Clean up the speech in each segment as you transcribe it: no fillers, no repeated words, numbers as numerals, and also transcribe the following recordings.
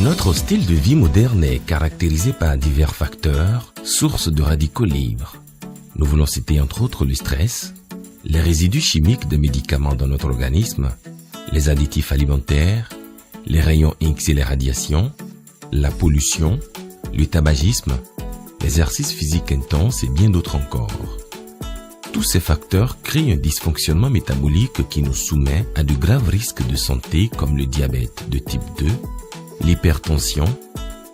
Notre style de vie moderne est caractérisé par divers facteurs, sources de radicaux libres. Nous voulons citer entre autres le stress, les résidus chimiques de médicaments dans notre organisme, les additifs alimentaires, les rayons X et les radiations, la pollution, le tabagisme, l'exercice physique intense et bien d'autres encore. Tous ces facteurs créent un dysfonctionnement métabolique qui nous soumet à de graves risques de santé comme le diabète de type 2, l'hypertension,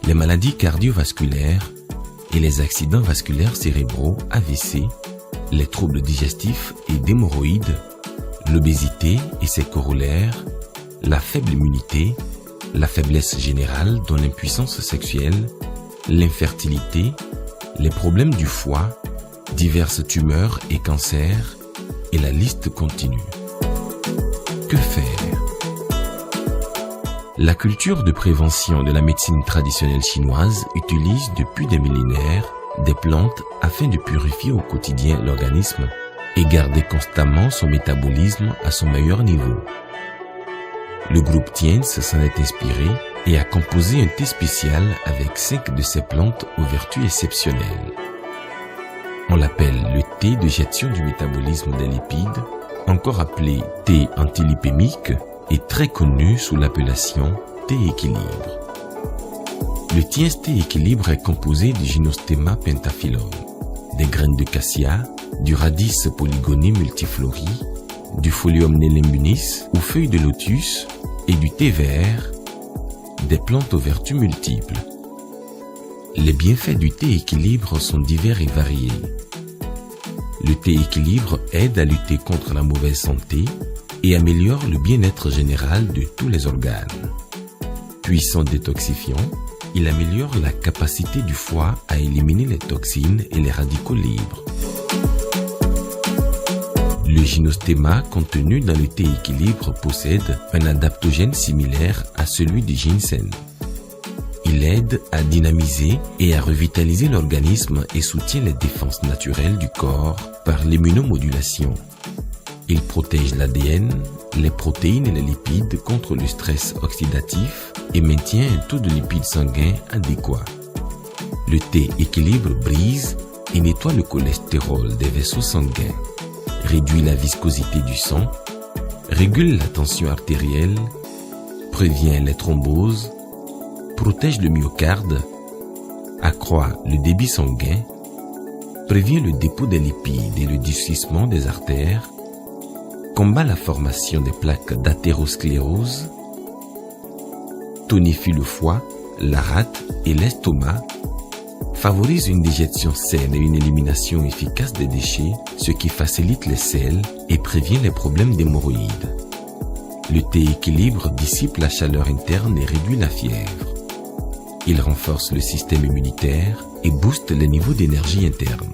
les maladies cardiovasculaires et les accidents vasculaires cérébraux AVC, les troubles digestifs et d'hémorroïdes, l'obésité et ses corollaires, la faible immunité, la faiblesse générale dont l'impuissance sexuelle, l'infertilité, les problèmes du foie, diverses tumeurs et cancers, et la liste continue. Que faire? La culture de prévention de la médecine traditionnelle chinoise utilise depuis des millénaires des plantes afin de purifier au quotidien l'organisme et garder constamment son métabolisme à son meilleur niveau. Le groupe Tiens s'en est inspiré et a composé un thé spécial avec 5 de ces plantes aux vertus exceptionnelles. On l'appelle le thé de gestion du métabolisme des lipides, encore appelé thé antilipémique et très connu sous l'appellation thé équilibre. Le Tiens thé équilibre est composé du Gymnosperma pentaphyllum, des graines de cassia, du Rhadis polygonée multiflori, du Pholium nelembunis ou feuilles de lotus et du thé vert, des plantes aux vertus multiples. Les bienfaits du thé équilibre sont divers et variés. Le thé équilibre aide à lutter contre la mauvaise santé et améliore le bien-être général de tous les organes. Puissant détoxifiant, il améliore la capacité du foie à éliminer les toxines et les radicaux libres. Le gymnosperma contenu dans le thé équilibre possède un adaptogène similaire à celui du ginseng. Il aide à dynamiser et à revitaliser l'organisme et soutient les défenses naturelles du corps par l'immunomodulation. Il protège l'ADN, les protéines et les lipides contre le stress oxydatif et maintient un taux de lipides sanguins adéquat. Le thé équilibre brise et nettoie le cholestérol des vaisseaux sanguins, réduit la viscosité du sang, régule la tension artérielle, prévient les thromboses, protège le myocarde, accroît le débit sanguin, prévient le dépôt des lipides et le durcissement des artères, combat la formation des plaques d'athérosclérose, tonifie le foie, la rate et l'estomac, favorise une digestion saine et une élimination efficace des déchets, ce qui facilite les selles et prévient les problèmes d'hémorroïdes. Le thé équilibre dissipe la chaleur interne et réduit la fièvre. Il renforce le système immunitaire et booste les niveaux d'énergie interne.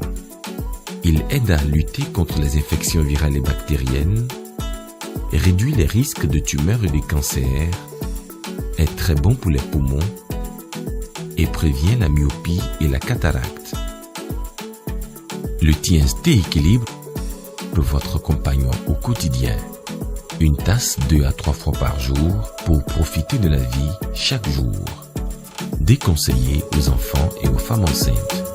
Il aide à lutter contre les infections virales et bactériennes, réduit les risques de tumeurs et de cancers, est très bon pour les poumons et prévient la myopie et la cataracte. Le Tiens thé équilibre peut votre compagnon au quotidien. Une tasse 2 à 3 fois par jour pour profiter de la vie chaque jour. Déconseillé aux enfants et aux femmes enceintes.